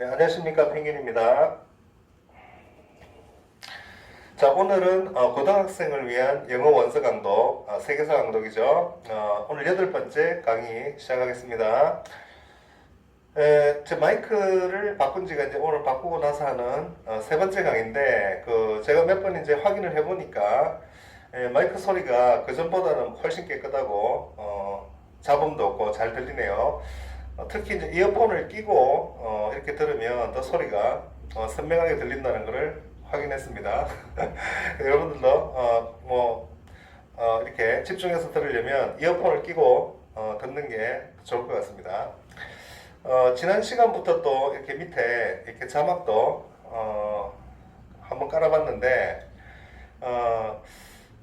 네, 안녕하십니까. 펭귄입니다. 자, 오늘은 고등학생을 위한 영어 원서 강독, 세계사 강독이죠. 오늘 8번째 강의 시작하겠습니다. 제 마이크를 바꾼 지가 이제 오늘 바꾸고 나서 하는 3번째 강의인데, 제가 몇 번 이제 확인을 해보니까, 마이크 소리가 그전보다는 훨씬 깨끗하고, 잡음도 없고 잘 들리네요. 특히 이제 이어폰을 끼고 이렇게 들으면 더 소리가 선명하게 들린다는 것을 확인했습니다. 여러분들도 이렇게 집중해서 들으려면 이어폰을 끼고 듣는 게 좋을 것 같습니다. 지난 시간부터 또 이렇게 밑에 이렇게 자막도 한번 깔아봤는데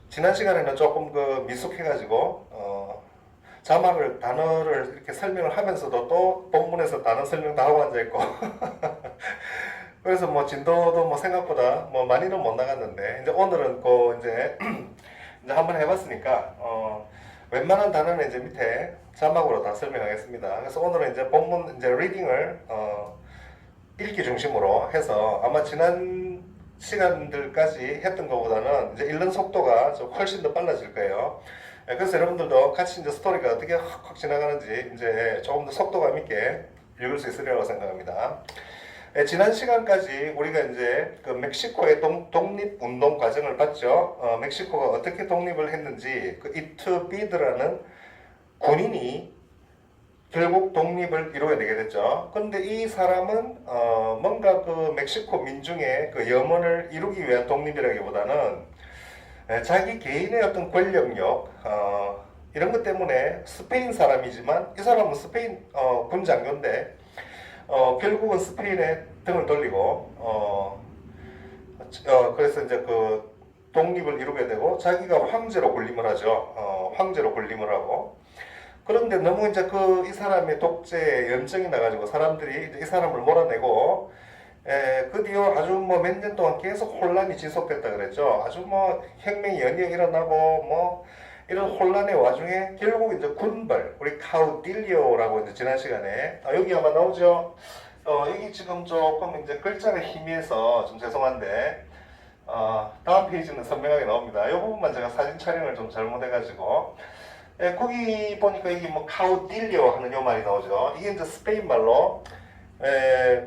지난 시간에는 조금 미숙해가지고 자막을 단어를 이렇게 설명을 하면서도 또 본문에서 단어 설명도 하고 앉아있고 그래서 진도도 생각보다 많이는 못 나갔는데 이제 오늘은 이제 이제 한번 해봤으니까 웬만한 단어는 이제 밑에 자막으로 다 설명하겠습니다. 그래서 오늘은 이제 본문 이제 리딩을 읽기 중심으로 해서 아마 지난 시간들까지 했던 것보다는 이제 읽는 속도가 좀 훨씬 더 빨라질 거예요. 그래서 여러분들도 같이 이제 스토리가 어떻게 확 지나가는지 이제 조금 더 속도감 있게 읽을 수 있으리라고 생각합니다. 지난 시간까지 우리가 이제 멕시코의 독립운동 과정을 봤죠. 멕시코가 어떻게 독립을 했는지 이투비드라는 군인이 결국 독립을 이루어내게 됐죠. 그런데 이 사람은 뭔가 멕시코 민중의 염원을 이루기 위한 독립이라기보다는 자기 개인의 어떤 권력력 이런 것 때문에 스페인 사람이지만 이 사람은 스페인 군 장교인데 결국은 스페인에 등을 돌리고 그래서 이제 독립을 이루게 되고 자기가 황제로 군림을 하죠. 황제로 군림을 하고 그런데 너무 이제 이 사람의 독재에 염증이 나가지고 사람들이 이제 이 사람을 몰아내고 그 뒤로 아주 몇 년 동안 계속 혼란이 지속됐다 그랬죠. 아주 혁명이 연이어 일어나고 이런 혼란의 와중에 결국 이제 군벌, 우리 카우딜리오라고 이제 지난 시간에 여기 아마 나오죠. 여기 지금 조금 이제 글자가 희미해서 좀 죄송한데 다음 페이지는 선명하게 나옵니다. 이 부분만 제가 사진 촬영을 좀 잘못해가지고 거기 보니까 여기 카우딜리오 하는 요 말이 나오죠. 이게 이제 스페인 말로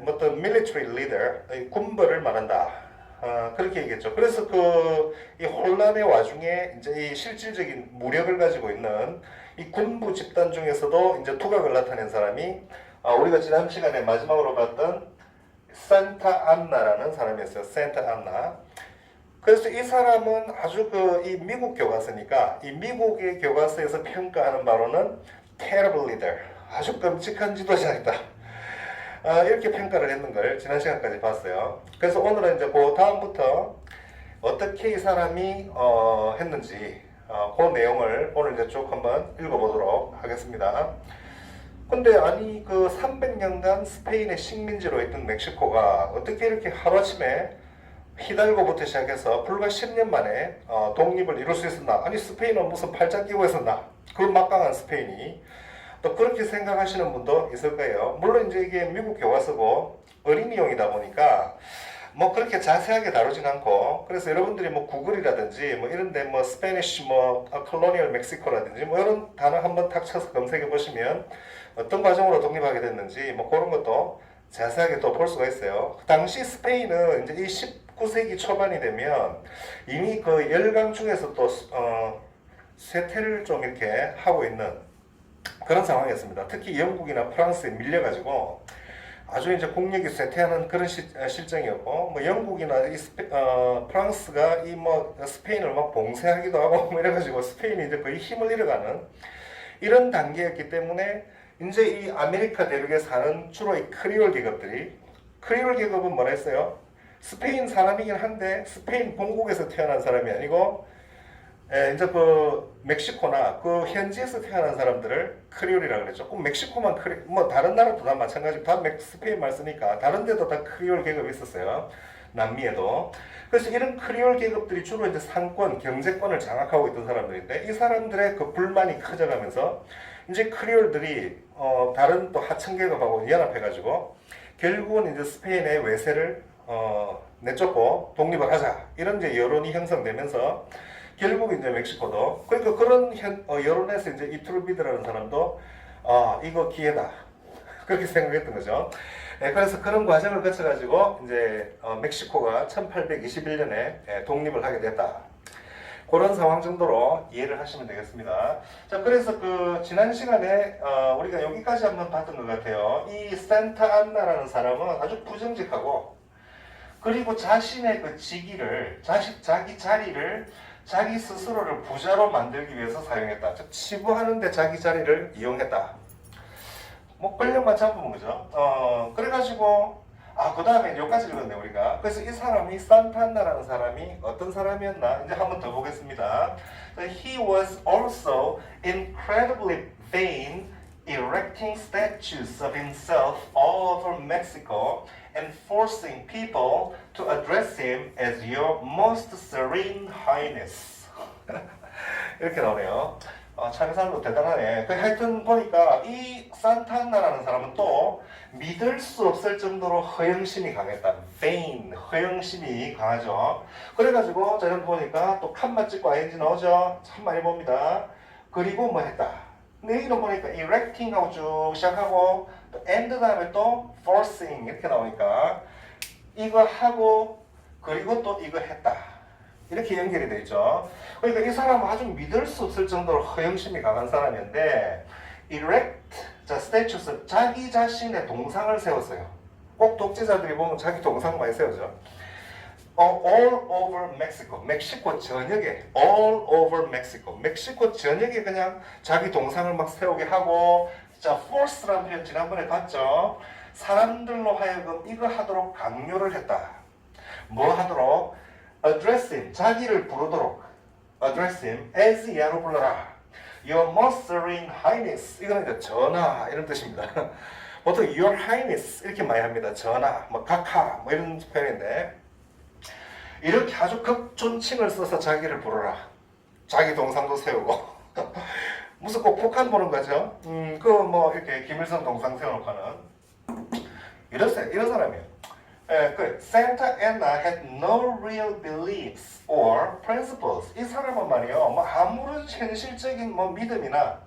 어떤 military leader, 군벌을 말한다. 그렇게 얘기했죠. 그래서 이 혼란의 와중에 이제 이 실질적인 무력을 가지고 있는 이 군부 집단 중에서도 이제 두각을 나타낸 사람이 우리가 지난 시간에 마지막으로 봤던 산타 안나라는 사람이었어요. 산타 안나. 그래서 이 사람은 아주 이 미국 교과서니까 이 미국의 교과서에서 평가하는 바로는 terrible leader, 아주 끔찍한 지도자이다. 이렇게 평가를 했는 걸 지난 시간까지 봤어요. 그래서 오늘은 이제 다음부터 어떻게 이 사람이 했는지 그 내용을 오늘 이제 쭉 한번 읽어보도록 하겠습니다. 근데 아니 300년간 스페인의 식민지로 있던 멕시코가 어떻게 이렇게 하루아침에 히달고부터 시작해서 불과 10년 만에 독립을 이룰 수 있었나? 아니 스페인은 무슨 팔짱 끼고 있었나? 그 막강한 스페인이 또 그렇게 생각하시는 분도 있을 거예요. 물론 이제 이게 미국 교과서고 어린이용이다 보니까 그렇게 자세하게 다루진 않고 그래서 여러분들이 구글이라든지 이런데 스페니쉬 콜로니얼 멕시코라든지 이런 단어 한번 탁 쳐서 검색해 보시면 어떤 과정으로 독립하게 됐는지 그런 것도 자세하게 또 볼 수가 있어요. 당시 스페인은 이제 이 19세기 초반이 되면 이미 열강 중에서 또 쇠퇴를 좀 이렇게 하고 있는 그런 상황이었습니다. 특히 영국이나 프랑스에 밀려가지고 아주 이제 국력이 쇠퇴하는 그런 실정이었고 영국이나 프랑스가 이 스페인을 봉쇄하기도 하고 이래가지고 스페인이 이제 거의 힘을 잃어가는 이런 단계였기 때문에 이제 이 아메리카 대륙에 사는 주로 이 크리올 계급들이 크리올 계급은 뭐라 했어요? 스페인 사람이긴 한데 스페인 본국에서 태어난 사람이 아니고 이제 멕시코나 현지에서 태어난 사람들을 크리올이라고 그랬죠. 꼭 멕시코만 다른 나라도 다 마찬가지, 다 스페인 말 쓰니까 다른 데도 다 크리올 계급이 있었어요. 남미에도. 그래서 이런 크리올 계급들이 주로 이제 상권, 경제권을 장악하고 있던 사람들인데 이 사람들의 불만이 커져가면서 이제 크리올들이 다른 또 하청 계급하고 연합해가지고 결국은 이제 스페인의 외세를 내쫓고 독립을 하자 이런 이제 여론이 형성되면서 결국 이제 멕시코도 그러니까 그런 여론에서 이제 이투르비드라는 사람도 이거 기회다 그렇게 생각했던 거죠. 그래서 그런 과정을 거쳐가지고 이제 멕시코가 1821년에 독립을 하게 됐다. 그런 상황 정도로 이해를 하시면 되겠습니다. 자, 그래서 그 지난 시간에 우리가 여기까지 한번 봤던 것 같아요. 이 산타 안나라는 사람은 아주 부정직하고 그리고 자신의 그 직위를 자기 자리를 자기 스스로를 부자로 만들기 위해서 사용했다. 즉 치부하는데 자기 자리를 이용했다. 뭐 권력만 잡으면 거죠. 그래가지고 그 다음에 여기까지 읽었네 우리가. 그래서 이 사람이 산타안나라는 사람이 어떤 사람이었나 이제 한번 더 보겠습니다. He was also incredibly vain, erecting statues of himself all over Mexico and forcing people to address him as your most serene highness. 이렇게 나오네요. 참 이 사람도 대단하네. 하여튼 보니까 이 산타안나라는 사람은 또 믿을 수 없을 정도로 허영심이 강했다. vain, 허영심이 강하죠. 그래가지고 자 여러분 보니까 또 칸만 찍고 ing 나오죠. 참 많이 봅니다. 그리고 뭐 했다. 근데 이름 보니까 erecting 하고 쭉 시작하고 또 end 다음에 또 forcing 이렇게 나오니까 이거 하고 그리고 또 이거 했다. 이렇게 연결이 되어 있죠. 그러니까 이 사람은 아주 믿을 수 없을 정도로 허영심이 강한 사람인데 erect, 자, statues, 자기 자신의 동상을 세웠어요. 꼭 독재자들이 보면 자기 동상 많이 세우죠. all over Mexico, 멕시코 전역에 all over Mexico, 멕시코 전역에 그냥 자기 동상을 막 세우게 하고 자, force라는 표현 지난번에 봤죠. 사람들로 하여금 이거 하도록 강요를 했다. 뭐 하도록? address him, 자기를 부르도록 address him as 이하로 불러라. Your most serene highness, 이거는 이제 전하 이런 뜻입니다. 보통 your highness 이렇게 많이 합니다. 전하, 뭐 각하 뭐 이런 표현인데 이렇게 아주 극존칭을 써서 자기를 부르라. 자기 동상도 세우고 무슨 꼭 북한 보는 거죠? 그 뭐 이렇게 김일성 동상 세워놓고는 이런 사람이에요. 그 Santa Anna had no real beliefs or principles. 이 사람은 말이요, 뭐 아무런 현실적인 뭐 믿음이나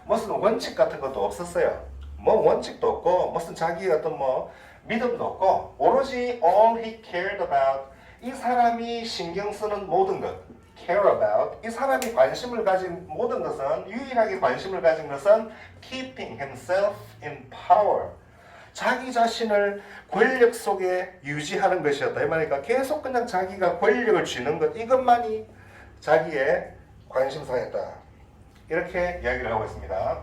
무슨 원칙 같은 것도 없었어요. 뭐 원칙도 없고 무슨 자기 어떤 뭐 믿음도 없고 오로지 all he cared about, 이 사람이 신경 쓰는 모든 것, care about, 이 사람이 관심을 가진 모든 것은, 유일하게 관심을 가진 것은 keeping himself in power, 자기 자신을 권력 속에 유지하는 것이었다. 이 말이니까 계속 그냥 자기가 권력을 쥐는 것, 이것만이 자기의 관심사였다. 이렇게 이야기를 하고 있습니다.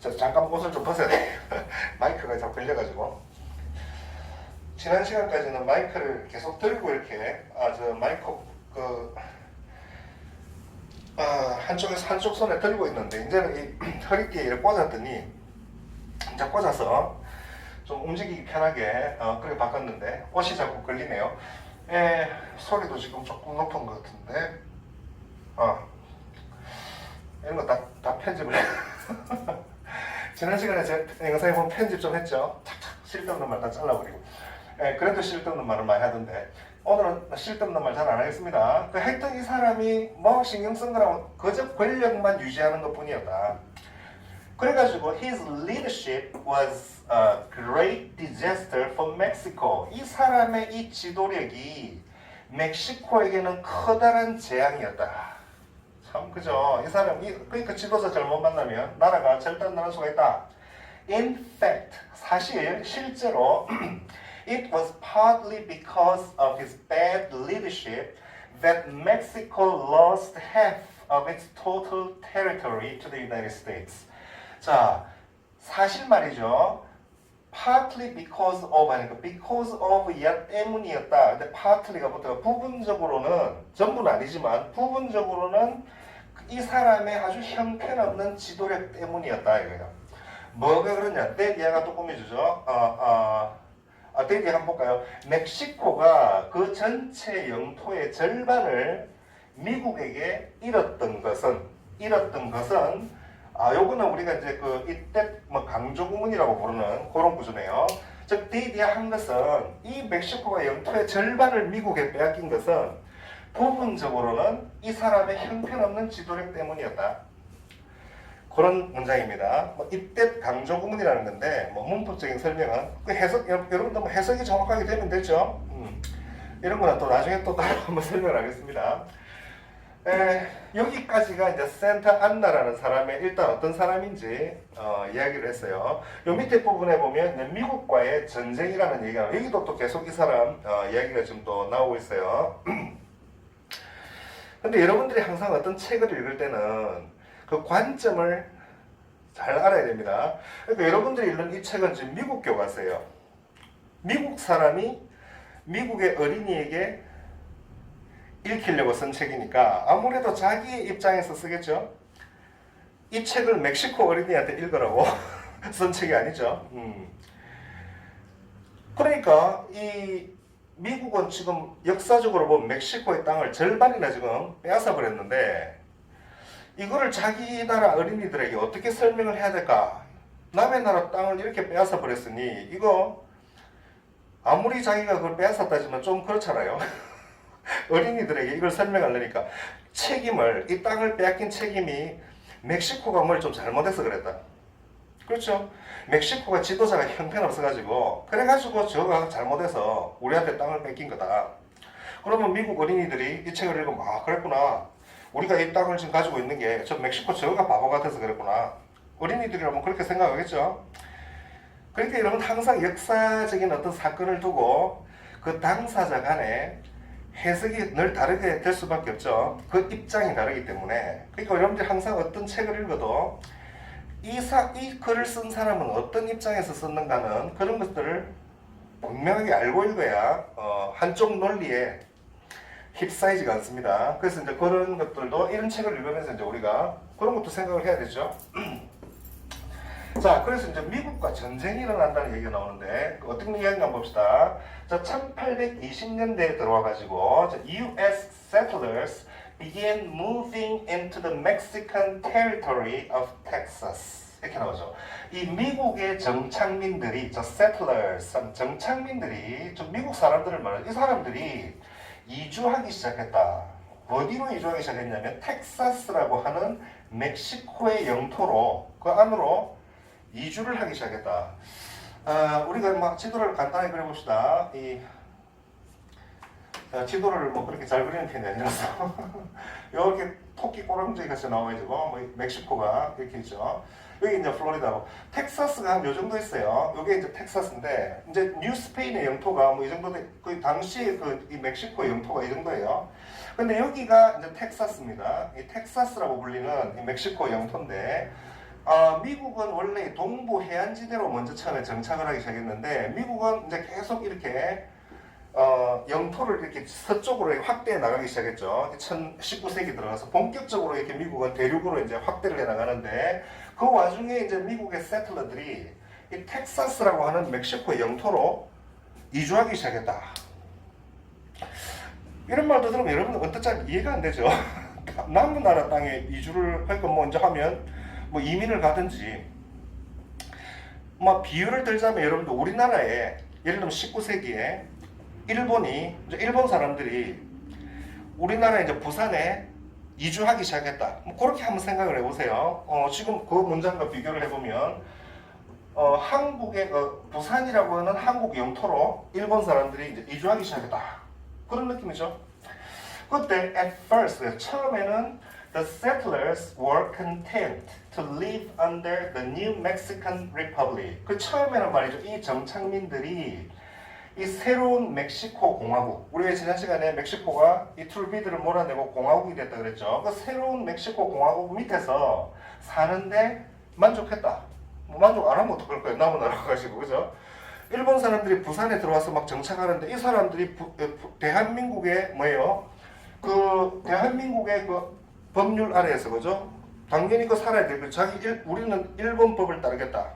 저 잠깐 옷을 좀 벗어야 돼. 마이크가 자꾸 걸려가지고. 지난 시간까지는 마이크를 계속 들고 이렇게 저 마이크 한쪽 손에 들고 있는데 이제는 이 허리띠에 이렇게 꽂았더니 이제 꽂아서 좀 움직이기 편하게 그렇게 바꿨는데 옷이 자꾸 걸리네요. 소리도 지금 조금 높은 것 같은데 이런 거 다 편집을 지난 시간에 제 영상에 보면 편집 좀 했죠. 착착 쓸데없는 말 다 잘라버리고 그래도 쓸데없는 말을 많이 하던데 오늘은 쓸데없는 말 잘 안 하겠습니다. 하여튼 이 사람이 뭐 신경 쓴 거라고 그저 권력만 유지하는 것 뿐이었다. 그래가지고 his leadership was a great disaster for Mexico. 이 사람의 이 지도력이 멕시코에게는 커다란 재앙이었다. 참 그죠? 이 사람이 그러니까 지도자 잘못 만나면 나라가 절단 나는 수가 있다. In fact, 실제로 it was partly because of his bad leadership that Mexico lost half of its total territory to the United States. 자, 사실 말이죠. partly because of 하니까 because of 야 때문이었다. 근데 partly가 보통 부분적으로는, 전부는 아니지만 부분적으로는 이 사람의 아주 형편없는 지도력 때문이었다 이거예요. 뭐가 그러냐? 내 얘가 또 꾸며주죠. 내 얘기 한번 볼까요? 멕시코가 그 전체 영토의 절반을 미국에게 잃었던 것은 요거는 우리가 이제 그 이때 뭐 강조구문이라고 부르는 그런 구조네요. 즉 디디한 것은 이 멕시코가 영토의 절반을 미국에 빼앗긴 것은 부분적으로는 이 사람의 형편없는 지도력 때문이었다. 그런 문장입니다. 뭐 이때 강조구문이라는 건데 뭐 문법적인 설명은 그 해석 여러분들 뭐 해석이 정확하게 되면 되죠. 이런 거는 또 나중에 또 따로 한번 설명하겠습니다. 여기까지가 이제 센터 안나라는 사람의 일단 어떤 사람인지 이야기를 했어요. 요 밑에 부분에 보면 미국과의 전쟁이라는 얘기가 여기도 또 계속 이 사람 이야기가 좀 또 나오고 있어요. 근데 여러분들이 항상 어떤 책을 읽을 때는 그 관점을 잘 알아야 됩니다. 그러니까 여러분들이 읽는 이 책은 지금 미국 교과서예요. 미국 사람이 미국의 어린이에게 읽히려고 쓴 책이니까 아무래도 자기 입장에서 쓰겠죠. 이 책을 멕시코 어린이한테 읽으라고 쓴 책이 아니죠. 그러니까 이 미국은 지금 역사적으로 보면 멕시코의 땅을 절반이나 지금 빼앗아 버렸는데 이거를 자기 나라 어린이들에게 어떻게 설명을 해야 될까? 남의 나라 땅을 이렇게 빼앗아 버렸으니 이거 아무리 자기가 그걸 빼앗았다지만 좀 그렇잖아요. 어린이들에게 이걸 설명하려니까 책임을 이 땅을 빼앗긴 책임이 멕시코가 뭘 좀 잘못해서 그랬다. 그렇죠? 멕시코가 지도자가 형편없어가지고 그래가지고 저가 잘못해서 우리한테 땅을 뺏긴 거다. 그러면 미국 어린이들이 이 책을 읽으면 그랬구나. 우리가 이 땅을 지금 가지고 있는 게 저 멕시코 저가 바보 같아서 그랬구나. 어린이들이라면 그렇게 생각하겠죠. 그러니까 여러분 항상 역사적인 어떤 사건을 두고 그 당사자 간에 해석이 늘 다르게 될 수밖에 없죠. 그 입장이 다르기 때문에. 그러니까 여러분들이 항상 어떤 책을 읽어도 이 글을 쓴 사람은 어떤 입장에서 썼는가는 그런 것들을 분명하게 알고 읽어야 한쪽 논리에 휩싸이지가 않습니다. 그래서 이제 그런 것들도 이런 책을 읽으면서 이제 우리가 그런 것도 생각을 해야 되죠. 자, 그래서 이제 미국과 전쟁이 일어난다는 얘기가 나오는데 어떤 이야기인가 한번 봅시다. 자, 1820년대에 들어와가지고 U.S. settlers began moving into the Mexican territory of Texas. 이렇게 나오죠. 이 미국의 정착민들이, settlers, 정착민들이, 미국 사람들을 말하는 이 사람들이 이주하기 시작했다. 어디로 이주하기 시작했냐면 텍사스라고 하는 멕시코의 영토로 그 안으로 이주를 하기 시작했다. 우리가 막 지도를 간단히 그려봅시다. 지도를 뭐 그렇게 잘 그리는 편이 아니라서 이렇게 토끼 꼬랑지 같이 나와가지고 뭐 멕시코가 이렇게 있죠. 여기 이제 플로리다고 텍사스가 한 요 정도 있어요. 이게 이제 텍사스인데 이제 뉴스페인의 영토가 뭐 이 정도 그 당시 이 멕시코 영토가 이 정도예요. 근데 여기가 이제 텍사스입니다. 이 텍사스라고 불리는 이 멕시코 영토인데 미국은 원래 동부 해안지대로 먼저 처음에 정착을 하기 시작했는데 미국은 이제 계속 이렇게 영토를 이렇게 서쪽으로 확대해 나가기 시작했죠. 19세기 들어가서 본격적으로 이렇게 미국은 대륙으로 이제 확대를 해 나가는데 그 와중에 이제 미국의 세틀러들이 이 텍사스라고 하는 멕시코 영토로 이주하기 시작했다. 이런 말도 들으면 여러분들 어떻게 이해가 안 되죠. 남은 나라 땅에 이주를 할 거 먼저 하면 뭐 이민을 가든지 뭐 비유를 들자면 여러분들 우리나라에 예를 들면 19세기에 일본 사람들이 우리나라 이제 부산에 이주하기 시작했다. 뭐 그렇게 한번 생각을 해보세요. 지금 그 문장과 비교를 해보면 한국의 부산이라고 하는 한국 영토로 일본 사람들이 이제 이주하기 시작했다. 그런 느낌이죠. 그때 at first 처음에는 the settlers were content to live under the new Mexican Republic. 그 처음에는 말이죠. 이 정착민들이 이 새로운 멕시코 공화국, 우리가 지난 시간에 멕시코가 이 툴비드를 몰아내고 공화국이 됐다 그랬죠. 그 새로운 멕시코 공화국 밑에서 사는데 만족했다. 뭐 만족 안 하면 어떡할 거예요? 남은 나라 가지고, 그죠? 일본 사람들이 부산에 들어와서 막 정착하는데 이 사람들이 대한민국의 뭐예요? 그 대한민국의 그 법률 아래에서, 그죠? 당연히 그 살아야 돼. 우리는 일본법을 따르겠다.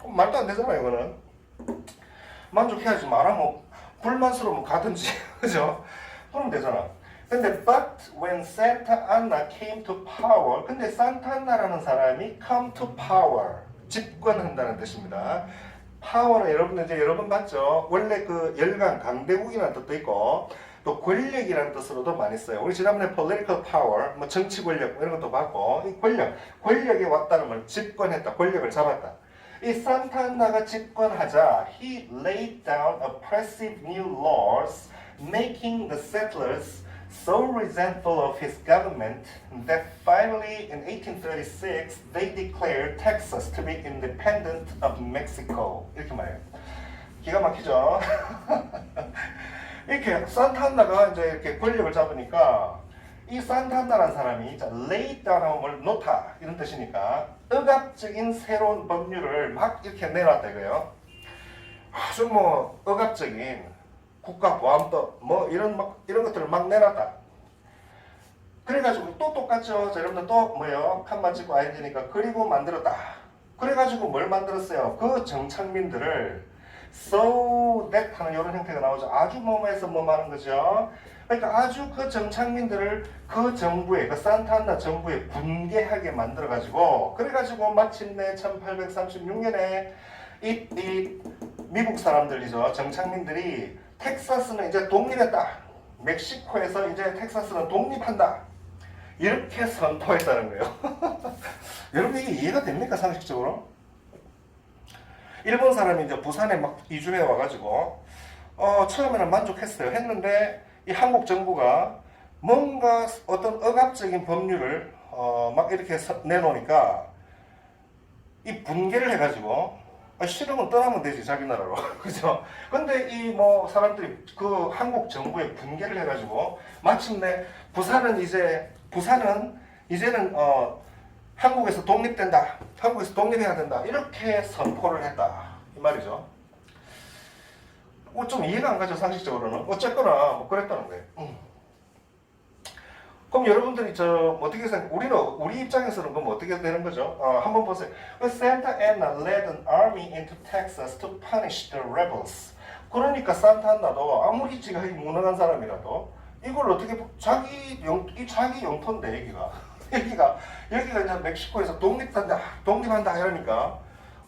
말도 안 되잖아요, 이거는. 만족해야지. 말하면 불만스러우면 가든지 그죠? 그러면 되잖아. 근데 but when Santa Anna came to power, 근데 산타안나라는 사람이 come to power, 집권한다는 뜻입니다. 파워는 여러분들 이제 여러 번 봤죠. 원래 그 열강, 강대국이라는 뜻도 있고 또 권력이라는 뜻으로도 많이 써요. 우리 지난번에 political power, 뭐 정치 권력 이런 것도 봤고 이 권력이 왔다는 말, 집권했다, 권력을 잡았다. 이 산타안나가 집권하자 he laid down oppressive new laws, making the settlers so resentful of his government that finally in 1836 they declared Texas to be independent of Mexico. 이렇게 말해요. 기가 막히죠? 이렇게 산타안나가 이제 이렇게 권력을 잡으니까 이 산타안나라는 사람이 lay down 하면 뭘 놓다 이런 뜻이니까 억압적인 새로운 법률을 막 이렇게 내놨다 이거예요. 아주 뭐 억압적인 국가보안법 뭐 이런 것들을 막 내놨다. 그래가지고 또 똑같죠. 자, 여러분들 또 뭐예요? 칸만 찍고 아이디니까 그리고 만들었다. 그래가지고 뭘 만들었어요? 그 정착민들을 so that 하는 이런 형태가 나오죠. 아주 뭐뭐해서 뭐 하는 거죠. 그러니까 아주 그 정착민들을 그 정부에, 그 산타안나 정부에 분개하게 만들어가지고 그래가지고 마침내 1836년에 이 미국 사람들이죠. 정착민들이 텍사스는 이제 독립했다. 멕시코에서 이제 텍사스는 독립한다. 이렇게 선포했다는 거예요. 여러분 이게 이해가 됩니까? 상식적으로? 일본 사람이 이제 부산에 막 이주해 와가지고 처음에는 만족했어요. 했는데 이 한국 정부가 뭔가 어떤 억압적인 법률을 막 이렇게 내놓으니까 이 분개를 해가지고 싫으면 떠나면 되지 자기 나라로. 그죠? 근데 이 뭐 사람들이 그 한국 정부에 분개를 해가지고 마침내 부산은 이제는 한국에서 독립된다. 한국에서 독립해야 된다. 이렇게 선포를 했다. 이 말이죠. 좀 이해가 안 가죠, 상식적으로는. 어쨌거나 뭐 그랬다는 거예요. 그럼 여러분들이 어떻게 생각? 우리 입장에서는 그럼 어떻게 되는 거죠? 한번 보세요. Santa Anna led an army into Texas to punish the rebels. 그러니까 산타안나도 아무리 지가 무능한 사람이라도 이걸 어떻게 자기 영토인데 여기가 이제 멕시코에서 독립한다 이러니까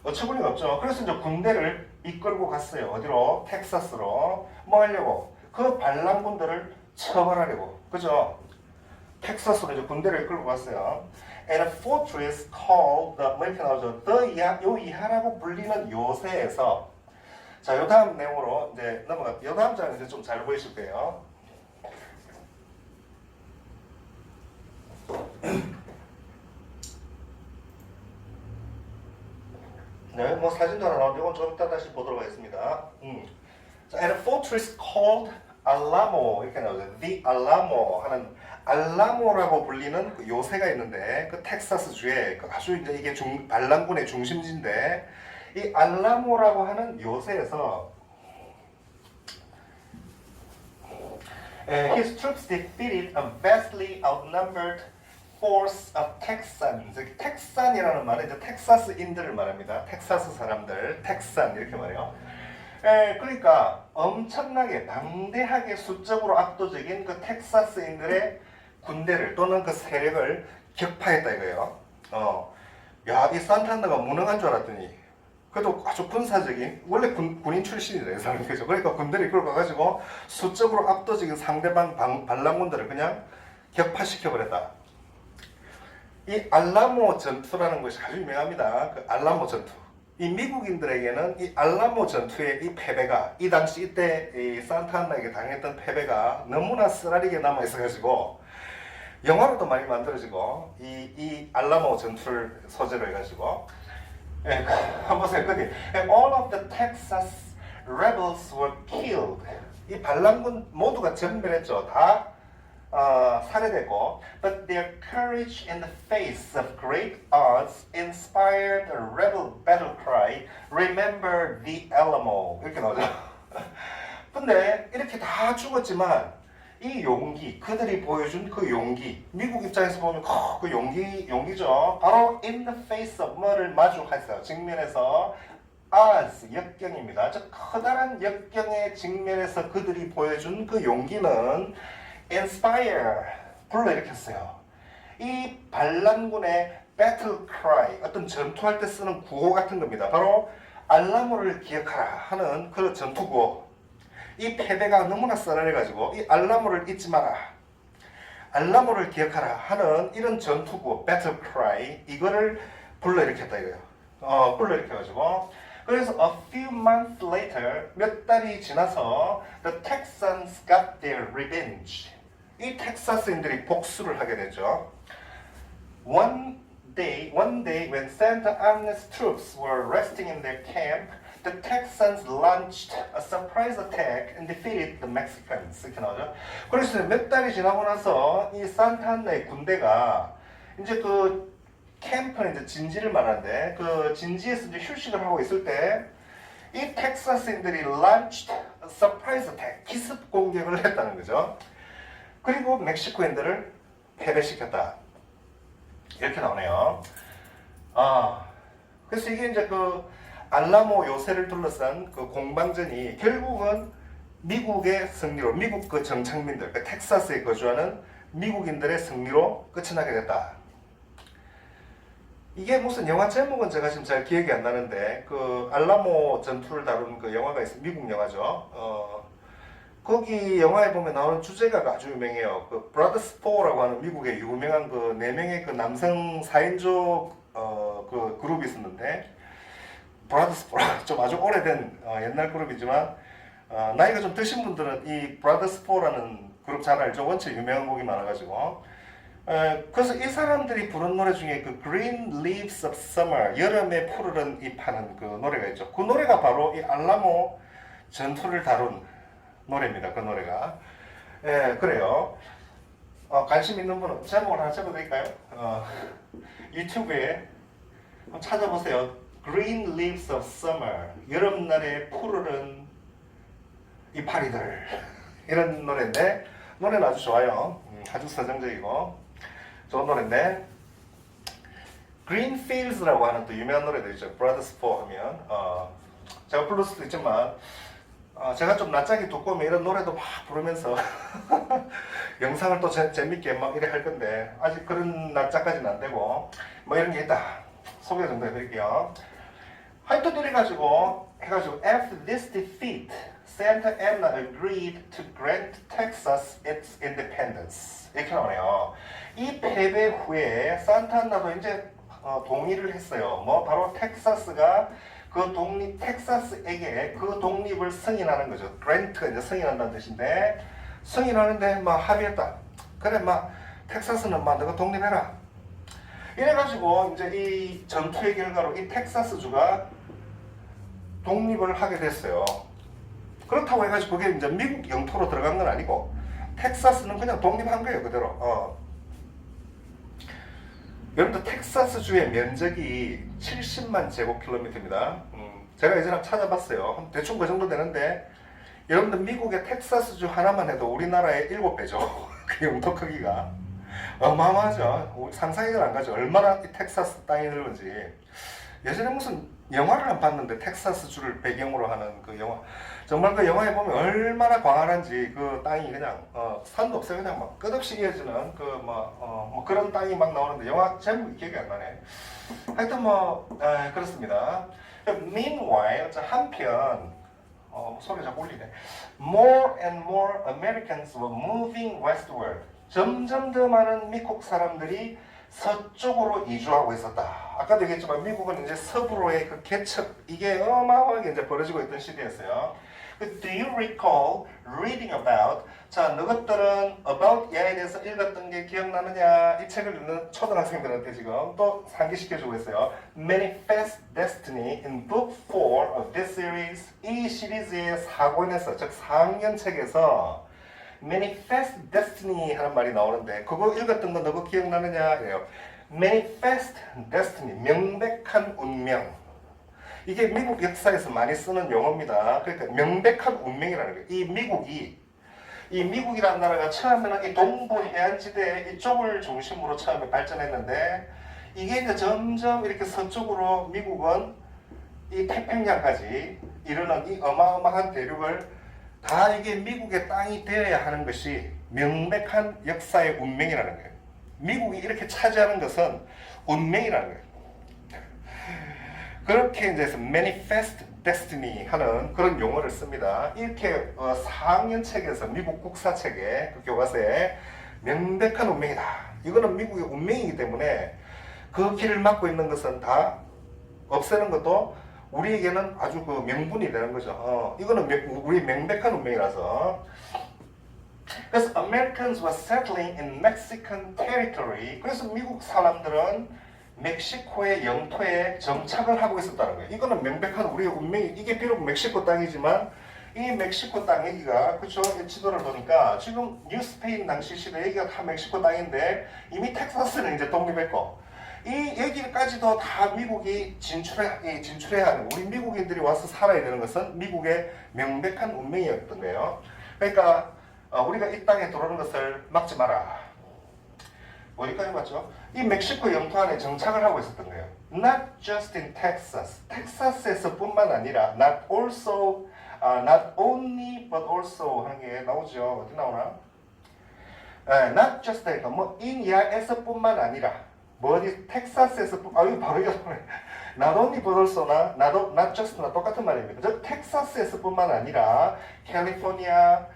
어처구니가 없죠. 그래서 이제 군대를 이끌고 갔어요. 어디로? 텍사스로. 뭐 하려고? 그 반란군들을 처벌하려고. 그죠? 텍사스로 이제 군대를 이끌고 갔어요. And a fortress called 뭐 이렇게 나오죠. 요 이하라고 불리는 요새에서 자, 요 다음 내용으로 이제 요 다음 장은 이제 좀 잘 보이실 거예요. 네, 뭐 사진도 하나 나오는데 이건 좀 이따 다시 보도록 하겠습니다. 자, and a fortress called Alamo 이렇게 나오죠. The Alamo 하는 알라모라고 불리는 그 요새가 있는데 그 텍사스 주에 아주 이게 반란군의 중심지인데 이 알라모라고 하는 요새에서 his troops defeated a vastly outnumbered force of Texans. 텍산이라는 말은 이제 텍사스인들을 말합니다. 텍사스 사람들, 텍산 이렇게 말해요. 그러니까 엄청나게 방대하게 수적으로 압도적인 그 텍사스인들의 군대를 또는 그 세력을 격파했다 이거예요. 야, 이 산타안나가 무능한 줄 알았더니 그래도 아주 군사적인 원래 군인 출신이래요, 사람이. 그죠? 그러니까 군대를 이끌고 가가지고 수적으로 압도적인 상대방 반란군들을 그냥 격파시켜 버렸다. 이 알라모 전투라는 것이 아주 유명합니다. 그 알라모 전투. 이 미국인들에게는 이 알라모 전투의 이 패배가 이 당시 이때 이 산타안나에게 당했던 패배가 너무나 쓰라리게 남아 있어가지고 영화로도 많이 만들어지고 이 알라모 전투를 소재로 해가지고 한번 보세요. And all of the Texas rebels were killed. 이 반란군 모두가 전멸했죠. 다 살해됐고, but their courage in the face of great odds inspired a rebel battle cry, remember the Alamo. 이렇게 나오죠. 근데 이렇게 다 죽었지만 이 용기, 그들이 보여준 그 용기, 미국 입장에서 보면 그 용기죠. 바로 in the face of 뭐를 마주했어요. 직면해서 odds, 역경입니다. 즉 커다란 역경의 직면에서 그들이 보여준 그 용기는 inspire, 불러일으켰어요. 이 반란군의 battle cry, 어떤 전투할 때 쓰는 구호 같은 겁니다. 바로 알라모를 기억하라 하는 그 전투 구호. 이 패배가 너무나 썰어내가지고 이 알라모를 잊지 마라, 알라모를 기억하라 하는 이런 전투 구호, battle cry, 이거를 불러일으켰다 이거예요. 불러일으켜가지고 그래서 a few months later, 몇 달이 지나서 the Texans got their revenge. 이 텍사스인들이 복수를 하게 되죠. One day when Santa Anna's troops were resting in their camp, the Texans launched a surprise attack and defeated the Mexicans. 이렇게 나오죠. 그래서 몇 달이 지나고 나서 이 산타안나의 군대가 이제 그 캠프는 이제 진지를 말하는데 그 진지에서 이제 휴식을 하고 있을 때 이 텍사스인들이 launched a surprise attack, 기습 공격을 했다는 거죠. 그리고 멕시코인들을 패배시켰다. 이렇게 나오네요. 그래서 이게 이제 그 알라모 요새를 둘러싼 그 공방전이 결국은 미국의 승리로, 미국 그 정착민들, 그 텍사스에 거주하는 미국인들의 승리로 끝이 나게 됐다. 이게 무슨 영화 제목은 제가 지금 잘 기억이 안 나는데 그 알라모 전투를 다룬 그 영화가 있어요. 미국 영화죠. 거기 영화에 보면 나오는 주제가가 아주 유명해요. 그 브라더스 4라고 하는 미국의 유명한 그 4명의 그 남성 4인조 그 그룹이 있었는데, 브라더스 4 좀 아주 오래된 옛날 그룹이지만 나이가 좀 드신 분들은 이 브라더스 4라는 그룹 잘 알죠. 원체 유명한 곡이 많아가지고. 그래서 이 사람들이 부른 노래 중에 그 Green Leaves of Summer, 여름의 푸르른 잎하는 그 노래가 있죠. 그 노래가 바로 이 알라모 전투를 다룬 노래입니다. 그 노래가. 그래요. 관심 있는 분은 제목을 하나 적어드릴까요? 유튜브에 한번 찾아보세요. Green Leaves of Summer, 여름날의 푸르른 이파리들. 이런 노래인데 노래는 아주 좋아요. 아주 서정적이고 좋은 노래인데, Greenfields라고 하는 또 유명한 노래도 있죠. Brothers 4 하면 제가 부를 수도 있지만 제가 좀 낯짝이 두꺼우면 이런 노래도 막 부르면서 영상을 또 재밌게 막 이래 할 건데 아직 그런 낯짝까지는 안 되고 뭐 이런 게 있다. 소개 정도 해드릴게요. 하여튼 이래가지고 after this defeat, Santa Anna agreed to grant Texas its independence. 이렇게 나오네요. 이 패배 후에 산타안나도 이제 동의를 했어요. 뭐 바로 텍사스가 그 독립, 텍사스에게 그 독립을 승인하는 거죠. grant가 이제 승인한다는 뜻인데, 승인하는데 막 합의했다. 그래, 막 텍사스는 막 너가 독립해라. 이래가지고 이제 이 전투의 결과로 이 텍사스주가 독립을 하게 됐어요. 그렇다고 해가지고 그게 이제 미국 영토로 들어간 건 아니고 텍사스는 그냥 독립한 거예요, 그대로. 여러분들 텍사스주의 면적이 70만 제곱킬로미터입니다. 제가 예전에 찾아봤어요. 대충 그 정도 되는데 여러분들 미국의 텍사스주 하나만 해도 우리나라의 7배죠. 그 영토 크기가 어마어마하죠. 상상이 잘 안 가죠. 얼마나 이 텍사스 땅이 넓은지. 예전에 무슨 영화를 안 봤는데 텍사스주를 배경으로 하는 그 영화, 정말 그 영화에 보면 얼마나 광활한지, 그 땅이 그냥 산도 없어요. 그냥 막 끝없이 이어지는 그 뭐 그런 땅이 막 나오는데 영화 제목이 기억이 안 나네. 하여튼 그렇습니다. Meanwhile, 한편 소리 자꾸 울리네. More and more Americans were moving westward. 점점 더 많은 미국 사람들이 서쪽으로 이주하고 있었다. 아까도 얘기했지만 미국은 이제 서부로의 그 개척, 이게 어마어마하게 이제 벌어지고 있던 시대였어요. Do you recall reading about? 자, 너것들은 about 야에 대해서 읽었던 게 기억나느냐? 이 책을 읽는 초등학생들한테 지금 또 상기시켜주고 있어요. Manifest Destiny in Book 4 of this series. 이 시리즈의 4권에서, 즉 4학년 책에서 Manifest Destiny 하는 말이 나오는데, 그거 읽었던 거 너거 기억나느냐? 그래요. Manifest Destiny, 명백한 운명. 이게 미국 역사에서 많이 쓰는 용어입니다. 그러니까 명백한 운명이라는 거예요. 이 미국이라는 나라가 처음에는 이 동부 해안지대 이쪽을 중심으로 처음에 발전했는데, 이게 이제 점점 이렇게 서쪽으로 미국은 이 태평양까지 이르는 이 어마어마한 대륙을 다 이게 미국의 땅이 되어야 하는 것이 명백한 역사의 운명이라는 거예요. 미국이 이렇게 차지하는 것은 운명이라는 거예요. 그렇게 이제 manifest destiny 하는 그런 용어를 씁니다. 이렇게 4학년 책에서 미국 국사책의 그 교과서에 명백한 운명이다. 이거는 미국의 운명이기 때문에 그 길을 막고 있는 것은 다 없애는 것도 우리에게는 아주 그 명분이 되는 거죠. 이거는 우리 명백한 운명이라서. 그래서 Americans were settling in Mexican territory. 그래서 미국 사람들은 멕시코의 영토에 정착을 하고 있었다는 거예요. 이거는 명백한 우리의 운명이, 이게 비록 멕시코 땅이지만 이 멕시코 땅 여기가, 그렇죠? 지도를 보니까 지금 뉴스페인 당시 시대 여기가 다 멕시코 땅인데 이미 텍사스는 이제 독립했고 이 여기까지도 다 미국이 진출해야 하는, 우리 미국인들이 와서 살아야 되는 것은 미국의 명백한 운명이었던 거예요. 그러니까 우리가 이 땅에 들어오는 것을 막지 마라. 어디까지 맞죠? 이 멕시코 영토 안에 정착을 하고 있었던 거예요. Not just in Texas. 텍사스에서 뿐만 아니라 not also, not only but also 하는 게 나오죠. 어디 나오나? not just 그러니까 뭐 in야에서 뿐만 아니라 뭐 어디 텍사스에서 이거 바로 이거 not only but also나 not just나 똑같은 말입니다. 즉 텍사스에서 뿐만 아니라 캘리포니아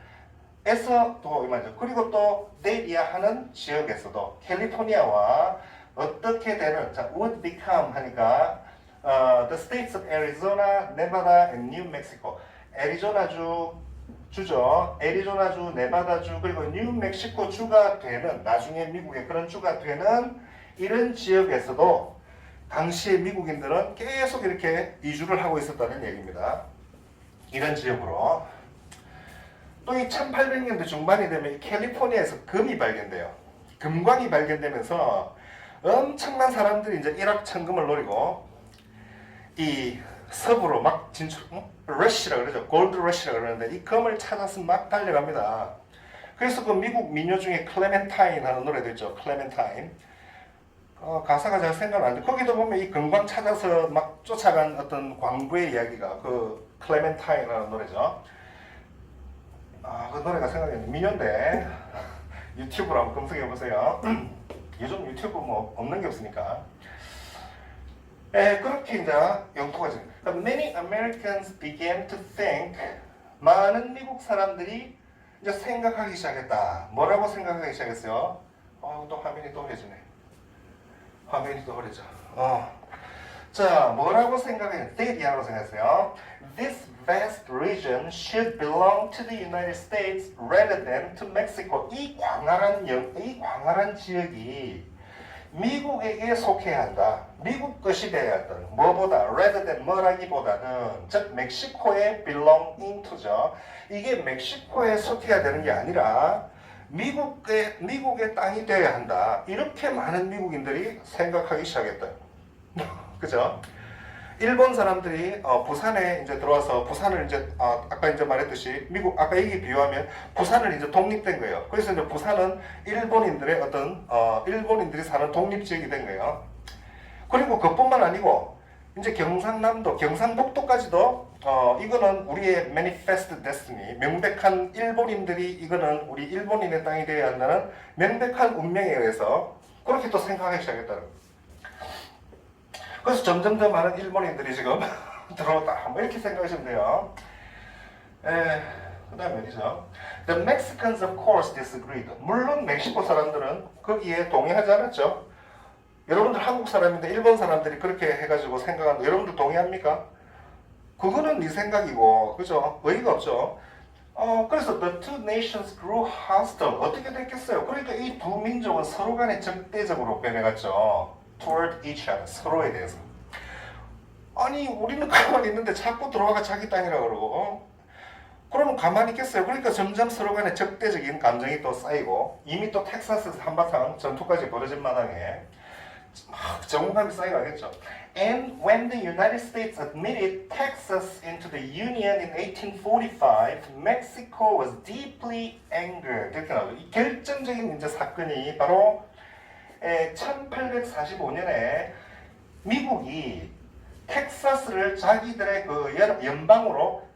에서도 말이죠. 그리고 또 데이비아 하는 지역에서도 캘리포니아와 어떻게 되는, 자, would become 하니까 the states of Arizona, Nevada, and New Mexico. 애리조나주 주죠. 애리조나주, 네바다주, 그리고 뉴멕시코 주가 되는, 나중에 미국의 그런 주가 되는 이런 지역에서도 당시의 미국인들은 계속 이렇게 이주를 하고 있었다는 얘기입니다. 이런 지역으로. 또 이 1800년대 중반이 되면 캘리포니아에서 금이 발견돼요. 금광이 발견되면서 엄청난 사람들이 이제 일확천금을 노리고 이 서부로 막 진출, 러시라 그러죠. 골드 러시라 그러는데 이 금을 찾아서 막 달려갑니다. 그래서 그 미국 민요 중에 클레멘타인 하는 노래도 있죠. 클레멘타인. 가사가 잘 생각 안 돼. 거기도 보면 이 금광 찾아서 막 쫓아간 어떤 광부의 이야기가 그 클레멘타인 하는 노래죠. 그 노래가 생각이 나는데 민요인데 유튜브로 한번 검색해 보세요. 요즘 유튜브 뭐 없는 게 없으니까. 그렇게 이제 영토가 지금. Many Americans began to think, 많은 미국 사람들이 이제 생각하기 시작했다. 뭐라고 생각하기 시작했어요? 또 화면이 또 흐려지네. 화면이 또 흐려져. 자, 뭐라고 생각해요? They라고 생각했어요. This vast region should belong to the United States rather than to Mexico. 이 광활한 지역이 미국에게 속해야 한다. 미국 것이 되어야 한다. 뭐보다 rather than 뭐라기보다는 즉 멕시코에 belong into죠. 이게 멕시코에 속해야 되는 게 아니라 미국의 땅이 되어야 한다. 이렇게 많은 미국인들이 생각하기 시작했다. 그죠? 일본 사람들이 부산에 이제 들어와서 부산을 이제 아까 이제 말했듯이 미국 아까 얘기 비유하면 부산을 이제 독립된 거예요. 그래서 이제 부산은 일본인들의 어떤 일본인들이 사는 독립 지역이 된 거예요. 그리고 그뿐만 아니고 이제 경상남도, 경상북도까지도 이거는 우리의 manifest destiny, 명백한 일본인들이 이거는 우리 일본인의 땅이 되어야 한다는 명백한 운명에 의해서 그렇게 또 생각하기 시작했다는 거예요. 그래서 점점 더 많은 일본인들이 지금 들어왔다. 뭐 이렇게 생각하시면 돼요. 그 다음에 어디죠? The Mexicans of course disagreed. 물론 멕시코 사람들은 거기에 동의하지 않았죠. 여러분들 한국 사람인데 일본 사람들이 그렇게 해가지고 생각하는데 여러분들 동의합니까? 그거는 네 생각이고, 그죠? 의의가 없죠. 그래서 the two nations grew hostile. 어떻게 됐겠어요? 그러니까 이 두 민족은 서로 간에 적대적으로 변해갔죠. toward each other, 서로에 대해서. 아니 우리는 가만히 있는데 자꾸 들어와가 자기 땅이라 그러고 그러면 가만히 있겠어요. 그러니까 점점 서로 간에 적대적인 감정이 또 쌓이고 이미 또 텍사스에서 한바탕 전투까지 벌어진 마당에 막 정감이 쌓여가겠죠. And when the United States admitted Texas into the Union in 1845, Mexico was deeply angered. 이렇게 나오죠. 이 결정적인 이제 사건이 바로 1845년에 미국이 텍사스를 자기들의 그 연방으로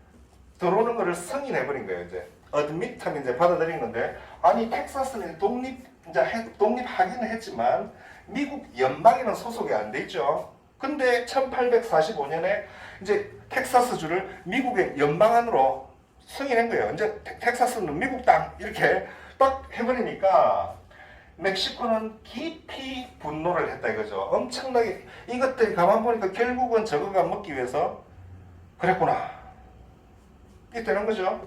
들어오는 거를 승인해버린 거예요. 이제 admit 하면 이제 받아들인 건데, 아니 텍사스는 독립하기는 했지만 미국 연방에는 소속이 안 돼 있죠. 근데 1845년에 이제 텍사스주를 미국의 연방 안으로 승인한 거예요. 이제 텍사스는 미국 땅 이렇게 딱 해버리니까 멕시코는 깊이 분노를 했다 이거죠. 엄청나게 이것들이 가만 보니까 결국은 저거가 먹기 위해서 그랬구나 이게 되는 거죠.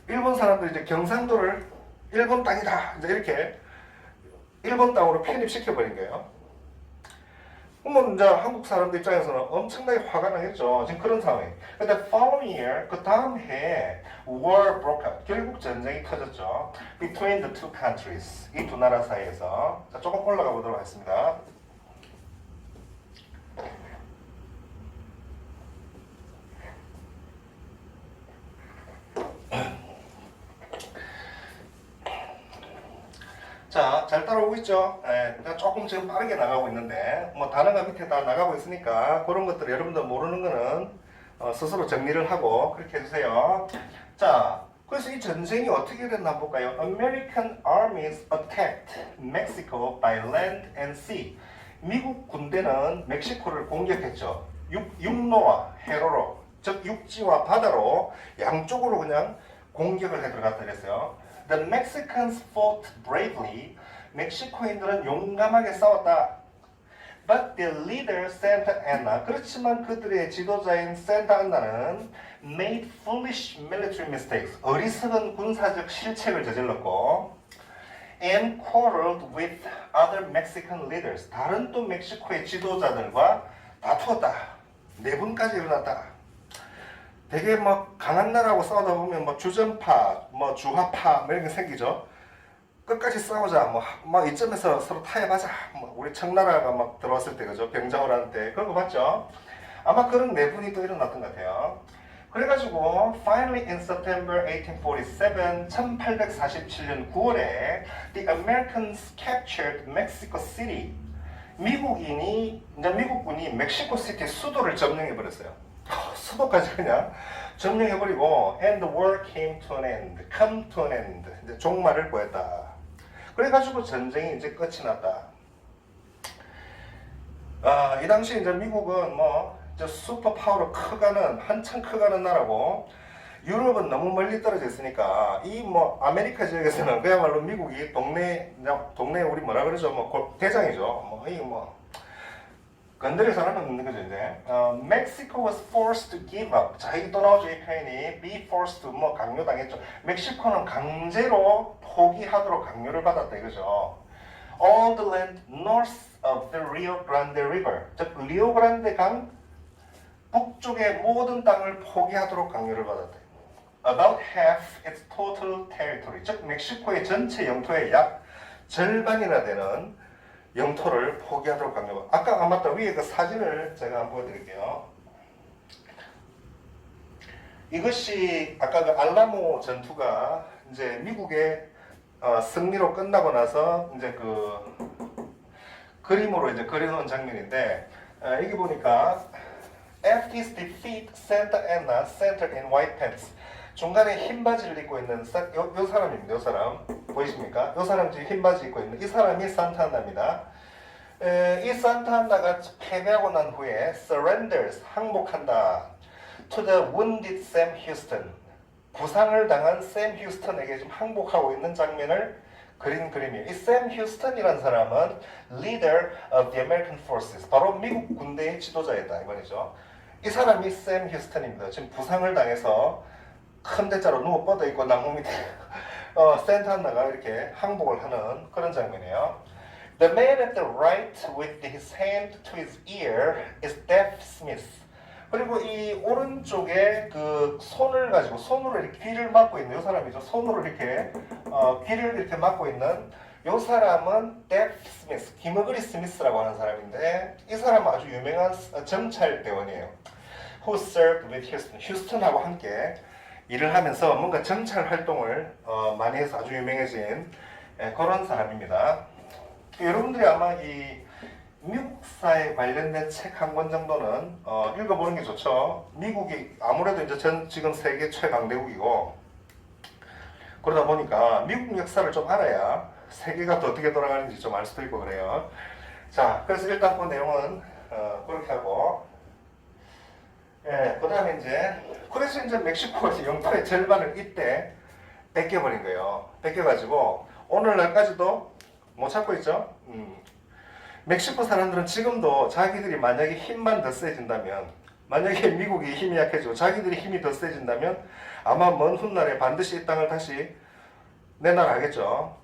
일본 사람들이 이제 경상도를 일본 땅이다 이제 이렇게 일본 땅으로 편입시켜 버린 거예요. 그러면 이제 한국 사람들 입장에서는 엄청나게 화가 나겠죠. 지금 그런 상황이에요. 근데 following year, 그 다음 해에 war broke out. 결국 전쟁이 터졌죠. Between the two countries. 이 두 나라 사이에서. 자, 조금 올라가 보도록 하겠습니다. 자, 잘 따라오고 있죠? 조금 지금 빠르게 나가고 있는데, 뭐, 단어가 밑에 다 나가고 있으니까, 그런 것들 여러분들 모르는 거는 스스로 정리를 하고, 그렇게 해주세요. 자, 그래서 이 전쟁이 어떻게 됐나 한번 볼까요? American armies attacked Mexico by land and sea. 미국 군대는 멕시코를 공격했죠. 육로와 해로로, 즉 육지와 바다로 양쪽으로 그냥 공격을 해 들어갔다 그랬어요. The Mexicans fought bravely. 멕시코인들은 용감하게 싸웠다. But the leader Santa Anna, 그렇지만 그들의 지도자인 Santa Anna는 made foolish military mistakes, 어리석은 군사적 실책을 저질렀고, and quarreled with other Mexican leaders, 다른 또 멕시코의 지도자들과 다투었다. 내분까지 일어났다. 되게 막 강한 나라하고 싸우다 보면 뭐 주전파, 뭐 주화파 뭐 이런 게 생기죠. 끝까지 싸우자, 뭐 이점에서 서로 타협하자. 뭐 우리 청나라가 막 들어왔을 때 그죠, 병자호란 때 그런 거 봤죠. 아마 그런 내분이 또 일어났던 것 같아요. 그래가지고 finally in September 1847, 1847년 9월에 the Americans captured Mexico City. 미국군이 멕시코 시티 수도를 점령해 버렸어요. 수도까지 그냥 점령해버리고 and the war came to an end, come to an end, 이제 종말을 보였다. 그래가지고 전쟁이 이제 끝이 났다. 이 당시 이제 미국은 뭐 이제 슈퍼파워로 한참 커가는 나라고, 유럽은 너무 멀리 떨어져 있으니까 이 뭐 아메리카 지역에서는 그야말로 미국이 동네 우리 뭐라 그러죠, 뭐 대장이죠. 건드릴 사람은 없는 거죠, 이제. Mexico was forced to give up. 자, 이게 또 나오죠, 이 표현이. be forced to, 강요당했죠. 멕시코는 강제로 포기하도록 강요를 받았다, 이거죠. All the land north of the Rio Grande River. 즉, 리오그란데 강 북쪽의 모든 땅을 포기하도록 강요를 받았다. About half its total territory. 즉, 멕시코의 전체 영토의 약 절반이나 되는 영토를 포기하도록 강요. 아까 맞다, 위에 그 사진을 제가 한번 보여드릴게요. 이것이 아까 그 알라모 전투가 이제 미국의 승리로 끝나고 나서 이제 그 그림으로 이제 그려놓은 장면인데, 여기 보니까 After his defeat, Santa Anna centered in white pants. 중간에 흰 바지를 입고 있는 요 사람입니다. 요 사람 보이십니까? 요 사람 지금 흰 바지 입고 있는 이 사람이 산타안나입니다. 이 산타안나가 패배하고 난 후에 surrenders, 항복한다. to the wounded Sam Houston, 부상을 당한 샘 휴스턴에게 지금 항복하고 있는 장면을 그린 그림이에요. 이 샘 휴스턴이라는 사람은 leader of the American forces, 바로 미국 군대의 지도자였다 이번이죠. 이 사람이 샘 휴스턴입니다. 지금 부상을 당해서 큰 대자로 누워 뻗어 있고 나무 밑에 산타안나가 이렇게 항복을 하는 그런 장면이에요. The man at the right with his hand to his ear is Deaf Smith. 그리고 이 오른쪽에 그 손으로 이렇게 귀를 막고 있는 이 사람이죠. 손으로 이렇게 귀를 이렇게 막고 있는 이 사람은 Deaf Smith, 김어그리 스미스라고 하는 사람인데, 이 사람은 아주 유명한 정찰대원이에요. Who served with Houston, 휴스턴하고 함께 일을 하면서 뭔가 정찰 활동을 많이 해서 아주 유명해진 그런 사람입니다. 여러분들이 아마 이 미국사에 관련된 책 한 권 정도는 읽어보는 게 좋죠. 미국이 아무래도 이제 전 지금 세계 최강대국이고 그러다 보니까 미국 역사를 좀 알아야 세계가 또 어떻게 돌아가는지 좀 알 수도 있고 그래요. 자, 그래서 일단 그 내용은 그렇게 하고, 예, 그 다음에 그래서 이제 멕시코가 영토의 절반을 이때 뺏겨버린 거예요. 뺏겨가지고 오늘날까지도 못 찾고 있죠. 멕시코 사람들은 지금도 자기들이 만약에 힘만 더 세진다면, 만약에 미국이 힘이 약해지고 자기들이 힘이 더 세진다면 아마 먼 훗날에 반드시 이 땅을 다시 내놔라겠죠.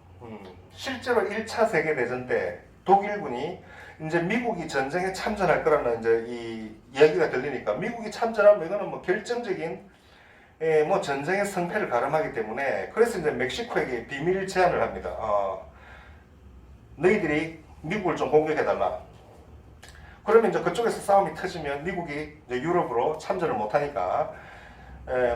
실제로 1차 세계대전 때 독일군이 이제 미국이 전쟁에 참전할 거라는 이제 이 이야기가 들리니까 미국이 참전하면 이거는 뭐 결정적인 뭐 전쟁의 승패를 가름하기 때문에 그래서 이제 멕시코에게 비밀 제안을 합니다. 너희들이 미국을 좀 공격해달라. 그러면 이제 그쪽에서 싸움이 터지면 미국이 이제 유럽으로 참전을 못하니까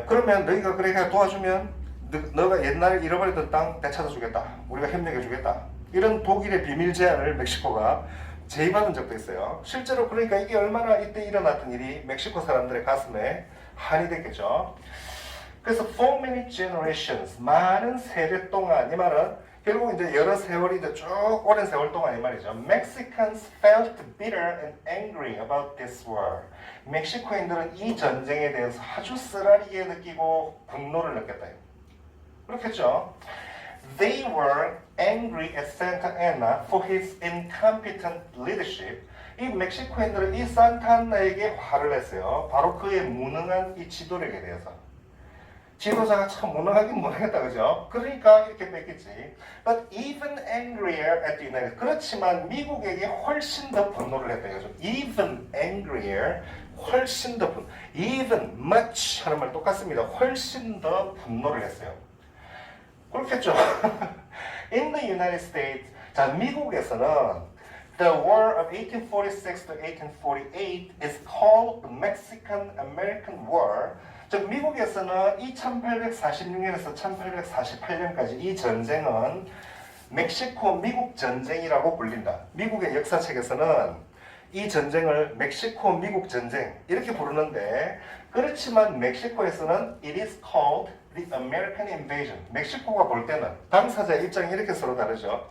그러면 너희가 그렇게 도와주면 너가 옛날에 잃어버렸던 땅 되찾아주겠다. 우리가 협력해주겠다. 이런 독일의 비밀 제안을 멕시코가 제의받은 적도 있어요. 실제로 그러니까 이게 얼마나 이때 일어났던 일이 멕시코 사람들의 가슴에 한이 됐겠죠. 그래서 for many generations, 많은 세대 동안, 이 말은 결국 이제 여러 세월이 이제 쭉 오랜 세월 동안 이 말이죠. Mexicans felt bitter and angry about this war. 멕시코인들은 이 전쟁에 대해서 아주 쓰라리게 느끼고 분노를 느꼈다. 그렇겠죠. They were angry at Santa Anna for his incompetent leadership. 이 멕시코인들은 이 산타안나에게 화를 냈어요. 바로 그의 무능한 이 지도력에 대해서. 지도자가 참 무능하긴 무능했다, 그죠? 그러니까 이렇게 뺏겼지. But even angrier at the United. 그렇지만 미국에게 훨씬 더 분노를 했다, 이거죠. Even angrier, 훨씬 더 분. Even, much 하는 말 똑같습니다. 훨씬 더 분노를 했어요. 그렇겠죠. In the United States, 자 미국에서는 the War of 1846 to 1848 is called the Mexican-American War. 즉 미국에서는 이 1846년에서 1848년까지 이 전쟁은 멕시코 미국 전쟁이라고 불린다. 미국의 역사책에서는 이 전쟁을 멕시코 미국 전쟁 이렇게 부르는데 그렇지만 멕시코에서는 it is called the American Invasion. 멕시코가 볼 때는 당사자의 입장이 이렇게 서로 다르죠.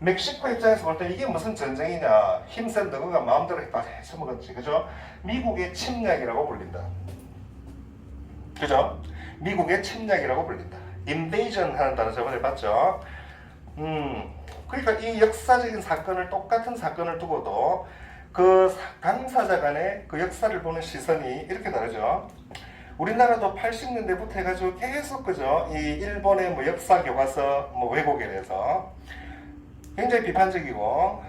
멕시코 입장에서 볼 때 이게 무슨 전쟁이냐, 힘센 너그가 마음대로 다 해쳐먹었지, 그죠? 미국의 침략이라고 불린다. 그죠? 미국의 침략이라고 불린다. invasion 하는 단어 저번에 봤죠? 그러니까 이 역사적인 사건을, 똑같은 사건을 두고도 그 당사자 간의 그 역사를 보는 시선이 이렇게 다르죠. 우리나라도 80년대부터 해가지고 계속 그죠? 이 일본의 뭐 역사 교과서 뭐 왜곡에 대해서 굉장히 비판적이고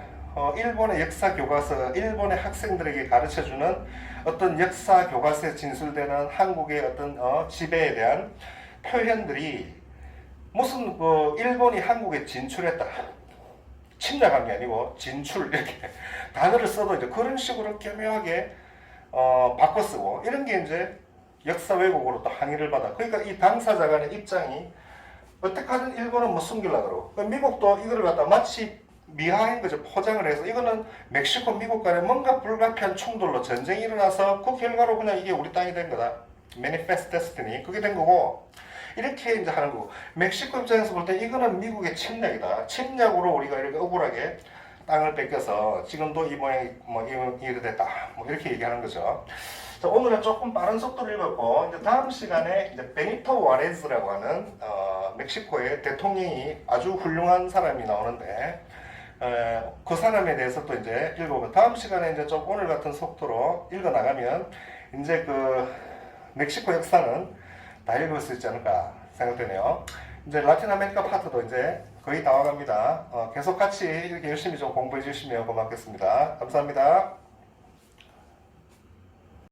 일본의 역사 교과서, 일본의 학생들에게 가르쳐주는 어떤 역사 교과서에 진술되는 한국의 어떤 지배에 대한 표현들이 무슨 일본이 한국에 진출했다, 침략한 게 아니고 진출 이렇게 단어를 써도 이제 그런 식으로 교묘하게 바꿔 쓰고 이런 게 이제 역사 왜곡으로 또 항의를 받아. 그러니까 이 당사자 간의 입장이 어떻게든 일본은 뭐 숨기려고 그러고 미국도 이거를 갖다 마치 미화한 거죠. 포장을 해서 이거는 멕시코 미국 간에 뭔가 불가피한 충돌로 전쟁이 일어나서 그 결과로 그냥 이게 우리 땅이 된 거다. Manifest Destiny 그게 된 거고 이렇게 이제 하는 거고 멕시코 입장에서 볼 때 이거는 미국의 침략이다. 침략으로 우리가 이렇게 억울하게 땅을 뺏겨서 지금도 이 모양이 뭐 이래 됐다. 뭐 이렇게 얘기하는 거죠. 자, 오늘은 조금 빠른 속도로 읽었고 이제 다음 시간에 이제 베니토 와레즈라고 하는 멕시코의 대통령이 아주 훌륭한 사람이 나오는데 그 사람에 대해서 또 이제 읽어보면 다음 시간에 이제 좀 오늘 같은 속도로 읽어 나가면 이제 그 멕시코 역사는 다 읽을 수 있지 않을까 생각되네요. 이제 라틴 아메리카 파트도 이제 거의 다 와갑니다. 계속 같이 이렇게 열심히 좀 공부해 주시면 고맙겠습니다. 감사합니다.